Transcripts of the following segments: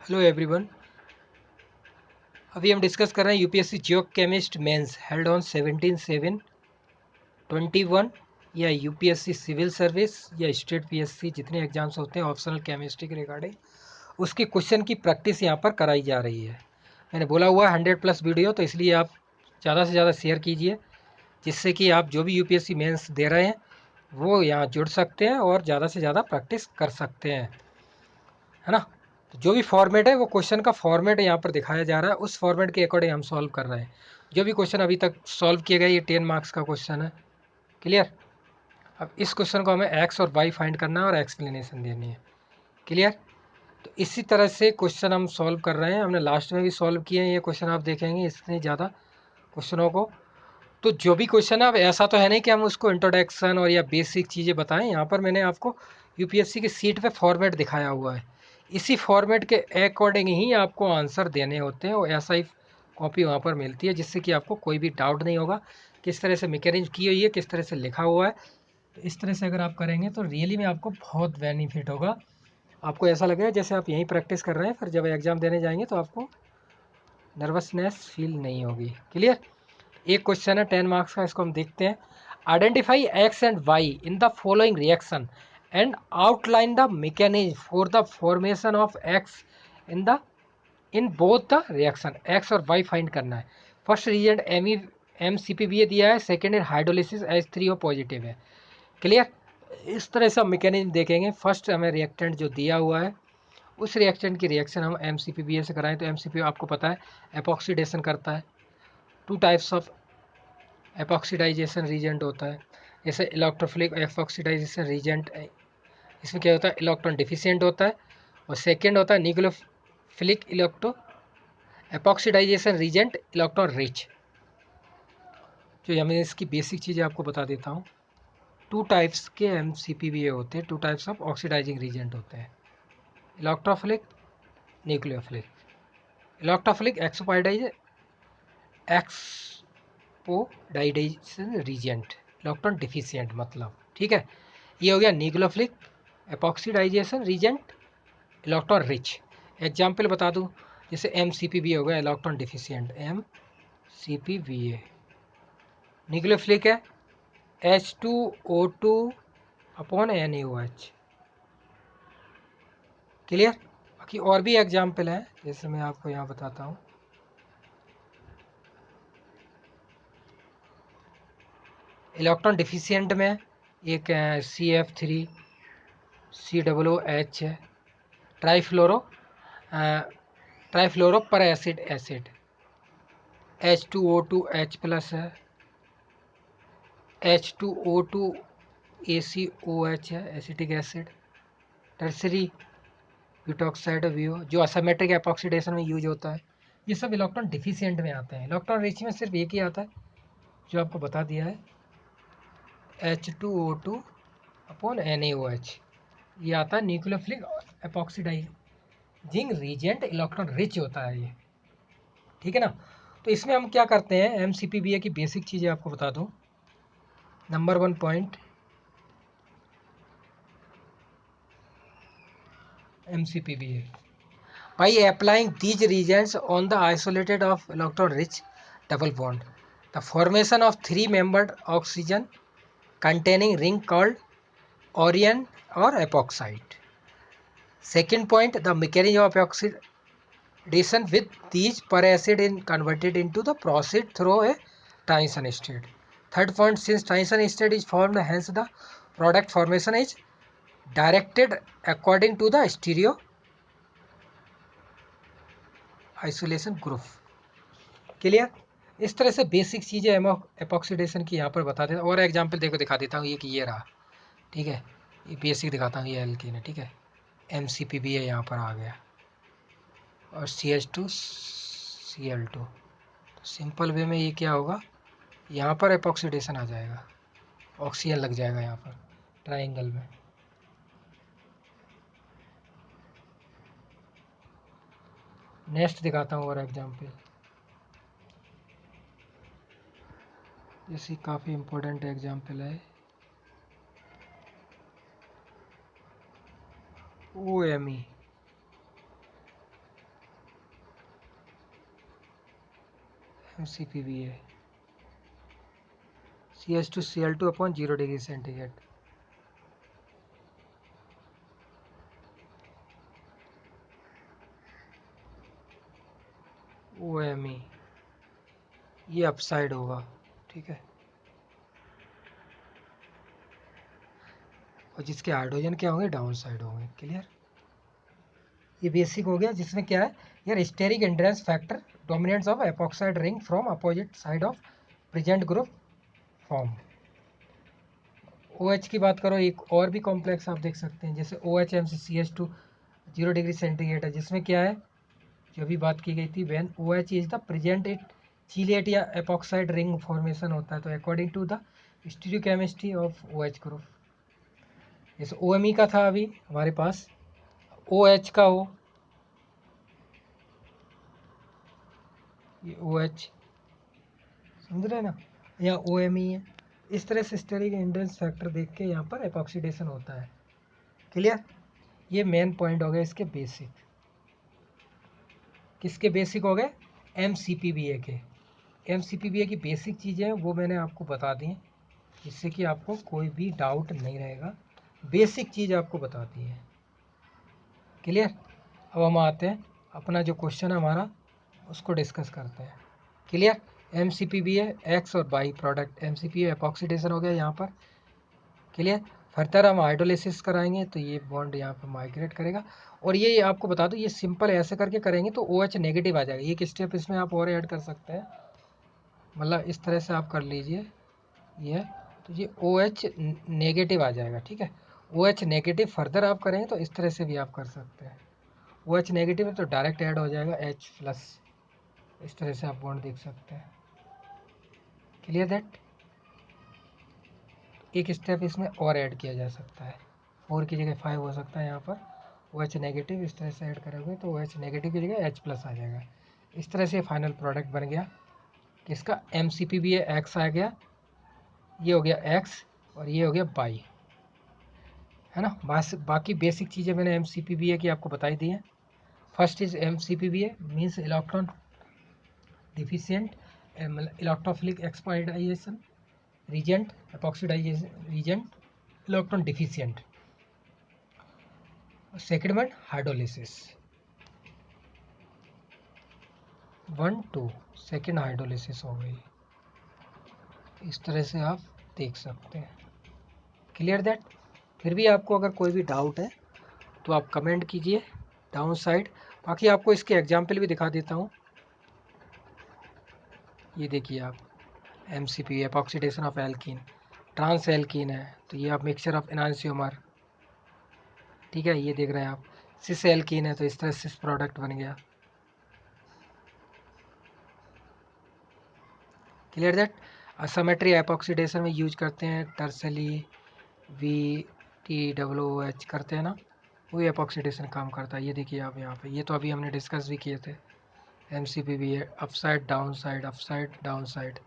Hello everyone. अभी हम discuss कर रहे हैं UPSC geo chemist mains held on 17/7/21 या यूपीएससी सिविल सर्विस या स्टेट पीएससी जितने एग्जाम्स होते हैं ऑप्शनल केमिस्ट्री के रिगार्डिंग उसके क्वेश्चन की प्रैक्टिस यहाँ पर कराई जा रही है। मैंने बोला हुआ है 100+ वीडियो, तो इसलिए आप ज़्यादा से ज़्यादा शेयर कीजिए जिससे कि आप जो भी यूपीएससी मेंस दे रहे हैं वो यहाँ जुड़ सकते हैं और ज़्यादा से ज़्यादा प्रैक्टिस कर सकते हैं, है ना। तो जो भी फॉर्मेट है वो क्वेश्चन का फॉर्मेट यहाँ पर दिखाया जा रहा है, उस फॉर्मेट के अकॉर्डिंग हम सॉल्व कर रहे हैं। जो भी क्वेश्चन अभी तक सॉल्व किए गए ये 10 मार्क्स का क्वेश्चन है। क्लियर। अब इस क्वेश्चन को हमें एक्स और वाई फाइंड करना है और एक्सप्लेनेशन देनी है। क्लियर। तो इसी तरह से क्वेश्चन हम सॉल्व कर रहे हैं, हमने लास्ट में भी सॉल्व किए हैं ये क्वेश्चन, आप देखेंगे इतने ज़्यादा क्वेश्चनों को। तो जो भी क्वेश्चन है, अब ऐसा तो है नहीं कि हम उसको इंट्रोडक्शन और या बेसिक चीज़ें बताएं। यहाँ पर मैंने आपको यूपीएससी की सीट पे फॉर्मेट दिखाया हुआ है, इसी फॉर्मेट के अकॉर्डिंग ही आपको आंसर देने होते हैं और ऐसा ही कॉपी वहाँ पर मिलती है जिससे कि आपको कोई भी डाउट नहीं होगा किस तरह से मैकेनिज्म की हुई है, किस तरह से लिखा हुआ है। तो इस तरह से अगर आप करेंगे तो रियली में आपको बहुत बेनिफिट होगा। आपको ऐसा लगेगा जैसे आप यहीं प्रैक्टिस कर रहे हैं, फिर जब एग्ज़ाम देने जाएंगे तो आपको नर्वसनेस फील नहीं होगी। क्लियर। एक क्वेश्चन है 10 मार्क्स का, इसको हम देखते हैं। Identify X and Y in the following reaction and outline the mechanism for the formation of X in both the reaction. X और वाई फाइंड करना है। फर्स्ट रिएजेंट MCPBA दिया है, सेकेंड हाइड्रोलिसिस H3O पॉजिटिव है। Clear. इस तरह से हम मैकेनिज्म देखेंगे। फर्स्ट हमें रिएक्टेंट जो दिया हुआ है उस रिएक्टेंट की रिएक्शन हम MCPBA से कराएं तो MCPBA आपको पता है एपॉक्सीडेशन करता है। टू टाइप्स ऑफ एपॉक्सीडाइजेशन रीजेंट होता है, जैसे इलेक्ट्रोफिलिक एपॉक्सीडाइजेशन रीजेंट, इसमें क्या होता है इलेक्ट्रॉन डिफिशियंट होता है। और सेकेंड होता है nucleophilic electro epoxidation reagent electron rich. जो मैं इसकी बेसिक चीज़ें आपको बता देता हूँ। टू टाइप्स के MCPBA होते हैं, two types of oxidizing reagent होते हैं, electrophilic, nucleophilic. Electrophilic epoxidation reagent electron deficient मतलब, ठीक है। ये हो गया nucleophilic epoxidation reagent electron rich. Example बता दूं, जैसे MCPBA हो गया इलेक्ट्रॉन डिफिशियंट MCPBA। न्यूक्लियोफिलिक है H2O2 अपॉन NaOH। क्लियर। बाकी और भी एग्जाम्पल है, जैसे मैं आपको यहाँ बताता हूँ। इलेक्ट्रॉन डिफिशियंट में एक CF3COOH है, ट्राईफ्लोरो ट्राईफ्लोरो पर एसिड H2O2H+ है, H2O2ACOH है acetic acid. Tertiary butoxide of VO जो असिमेट्रिक एपॉक्सीडेशन में यूज होता है। ये सब इलेक्ट्रॉन डिफिशियंट में आते हैं। इलेक्ट्रॉन रिच में सिर्फ एक ही आता है जो आपको बता दिया है, H2O2 अपॉन NaOH। ये आता है न्यूक्लियोफिलिक एपॉक्सीडाइजिंग रीजेंट इलेक्ट्रॉन रिच होता है ये, ठीक है ना। तो इसमें हम क्या करते हैं, MCPBA की बेसिक चीज़ें आपको बता दूं। Number 1 point MCPBA, by applying these reagents on the isolated of electron rich double bond, the formation of three membered oxygen containing ring called Orion or epoxide. Second point, the mechanism of oxidation with these per acid is converted into the process through a transition state. Third point, since transition state is formed, hence the product formation is directed according to the stereo isolation group। Clear. इस तरह से basic चीज़ें एपॉक्सीडेशन की यहाँ पर बता देता हूँ। और एग्जांपल देखो दिखा देता हूँ, ये कि ये रहा, ठीक है। ये बेसिक दिखाता हूँ, ये एल्कीन है, ठीक है। MCPBA यहाँ पर आ गया और CH2Cl2। तो सिंपल वे में ये क्या होगा, यहाँ पर एपॉक्सीडेशन आ जाएगा, ऑक्सीजन लग जाएगा यहाँ पर ट्राइंगल में। नेक्स्ट दिखाता हूँ और एग्जांपल, जैसे काफ़ी इम्पोर्टेंट एग्जांपल है OMe। MCPBA CH2Cl2 upon 0 degree centigrade. OMe ये अपसाइड होगा, ठीक है। और जिसके हाइड्रोजन क्या होंगे, डाउन साइड होंगे। क्लियर। ये बेसिक हो गया, जिसमें क्या है यार, steric hindrance factor dominance of epoxide ring from opposite side of present group form. OH की बात करो, एक और भी कॉम्प्लेक्स आप देख सकते हैं, जैसे OH MCCH2 0 डिग्री सेंटीग्रेड है, जिसमें क्या है, जो अभी बात की गई थी, when OH is the present it chelate या एपॉक्साइड रिंग फॉर्मेशन होता है, तो according to the stereochemistry of OH group. जैसे OMe का था अभी हमारे पास, OH का हो, ये OH समझ रहे हैं ना, या OMe है। इस तरह से स्टेरिक एंड्रेंस फैक्टर देख के यहाँ पर एपॉक्सीडेशन होता है। क्लियर। ये मेन पॉइंट हो गए इसके बेसिक। किसके बेसिक हो गए, MCPBA के। MCPBA की बेसिक चीज़ें वो मैंने आपको बता दी हैं, जिससे कि आपको कोई भी डाउट नहीं रहेगा, बेसिक चीज़ आपको बता दी है। क्लियर। अब हम आते हैं अपना जो क्वेश्चन है हमारा, उसको डिस्कस करते हैं। क्लियर। MCPBA एक्स और बाई प्रोडक्ट, MCPBA एपॉक्सीडेशन हो गया यहाँ पर। क्लियर। फर्दर हम हाइड्रोलिसिस कराएंगे तो ये बॉन्ड यहाँ पर माइग्रेट करेगा। और ये आपको बता दूं, ये सिंपल ऐसे करके करेंगे तो OH नेगेटिव आ जाएगा। एक स्टेप इसमें आप और ऐड कर सकते हैं, मतलब इस तरह से आप कर लीजिए ये, तो ये OH नेगेटिव आ जाएगा, ठीक है। OH नेगेटिव फर्दर आप करेंगे तो इस तरह से भी आप कर सकते हैं। OH नेगेटिव है तो डायरेक्ट ऐड हो जाएगा H प्लस, इस तरह से आप बॉन्ड देख सकते हैं। Clear that. एक स्टेप इसमें और ऐड किया जा सकता है, 4 की जगह 5 हो सकता है यहाँ पर। OH नेगेटिव इस तरह से ऐड करोगे तो OH नेगेटिव की जगह H प्लस आ जाएगा। इस तरह से फाइनल प्रोडक्ट बन गया, किसका, MCPBA एक्स आ गया, ये हो गया एक्स और ये हो गया बाई, है ना। बाकी बेसिक चीज़ें मैंने MCPBA की आपको बताई दी हैं। First is MCPBA means electron deficient, electrophilic epoxidation reagent, epoxidation reagent, electron deficient. Second one hydrolysis, 1 2 second hydrolysis हो गई। इस तरह से आप देख सकते हैं। Clear that. फिर भी आपको अगर कोई भी डाउट है तो आप कमेंट कीजिए डाउन साइड। बाकी आपको इसके एग्जाम्पल भी दिखा देता हूँ। ये देखिए आप, MCP epoxidation of alkene, trans alkene है तो ये आप मिक्सचर ऑफ एनांसियोमर, ठीक है, ये देख रहे हैं आप। सिस एल्कीन है तो इस तरह सिस प्रोडक्ट बन गया। Clear that. असमेट्री एपॉक्सीडेशन में यूज करते हैं टर्सली VTOOH करते हैं ना, वो एपॉक्सीडेशन काम करता है। ये देखिए आप यहाँ पे, ये तो अभी हमने डिस्कस भी किए थे। MCPBA upside down side, upside down side,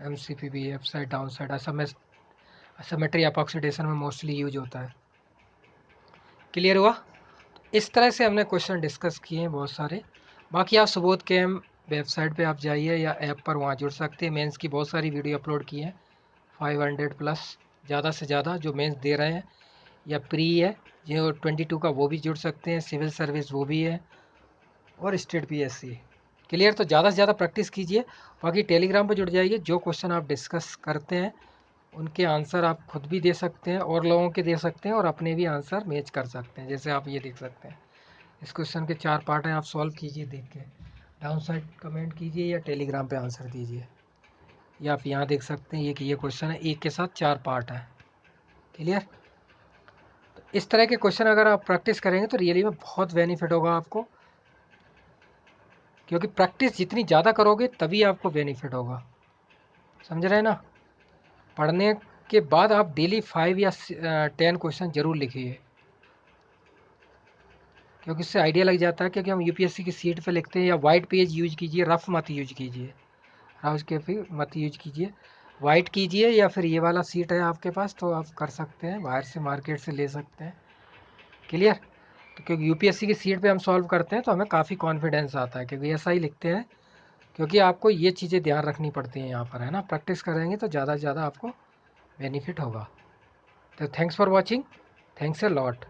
MCPBA upside down side, asymmetry epoxidation में मोस्टली यूज होता है। क्लियर हुआ। इस तरह से हमने क्वेश्चन डिस्कस किए हैं बहुत सारे। बाकी आप सुबोध कैम वेबसाइट पे आप जाइए या ऐप पर, वहाँ जुड़ सकते हैं। मेंस की बहुत सारी वीडियो अपलोड की हैं, 500 प्लस, ज़्यादा से ज़्यादा जो मेंस दे रहे हैं या प्री है, जो 22 का वो भी जुड़ सकते हैं, सिविल सर्विस वो भी है, और स्टेट PSC। क्लियर। तो ज़्यादा से ज़्यादा प्रैक्टिस कीजिए। बाकी टेलीग्राम पर जुड़ जाइए, जो क्वेश्चन आप डिस्कस करते हैं उनके आंसर आप खुद भी दे सकते हैं और लोगों के दे सकते हैं, और अपने भी आंसर मैच कर सकते हैं। जैसे आप ये देख सकते हैं, इस क्वेश्चन के 4 पार्ट हैं, आप सॉल्व कीजिए देख के, डाउन साइड कमेंट कीजिए या टेलीग्राम पे आंसर दीजिए। या आप यहाँ देख सकते हैं, ये क्वेश्चन है, एक के साथ 4 पार्ट है। क्लियर। तो इस तरह के क्वेश्चन अगर आप प्रैक्टिस करेंगे तो रियली में बहुत बेनिफिट होगा आपको, क्योंकि प्रैक्टिस जितनी ज़्यादा करोगे तभी आपको बेनिफिट होगा। समझ रहे हैं ना। पढ़ने के बाद आप डेली 5 या 10 क्वेश्चन जरूर लिखिए, क्योंकि इससे आइडिया लग जाता है। क्योंकि हम UPSC की सीट पे लिखते हैं, या वाइट पेज यूज कीजिए, रफ मत यूज कीजिए, रफ के फिर मत यूज कीजिए, वाइट कीजिए, या फिर ये वाला सीट है आपके पास तो आप कर सकते हैं, बाहर से मार्केट से ले सकते हैं। क्लियर। तो क्योंकि UPSC की सीट पे हम सॉल्व करते हैं तो हमें काफ़ी कॉन्फिडेंस आता है, क्योंकि ऐसा ही लिखते हैं क्योंकि आपको ये चीज़ें ध्यान रखनी पड़ती हैं यहाँ पर, है ना। प्रैक्टिस करेंगे तो ज़्यादा से ज़्यादा आपको बेनिफिट होगा। तो thanks for watching, thanks a lot.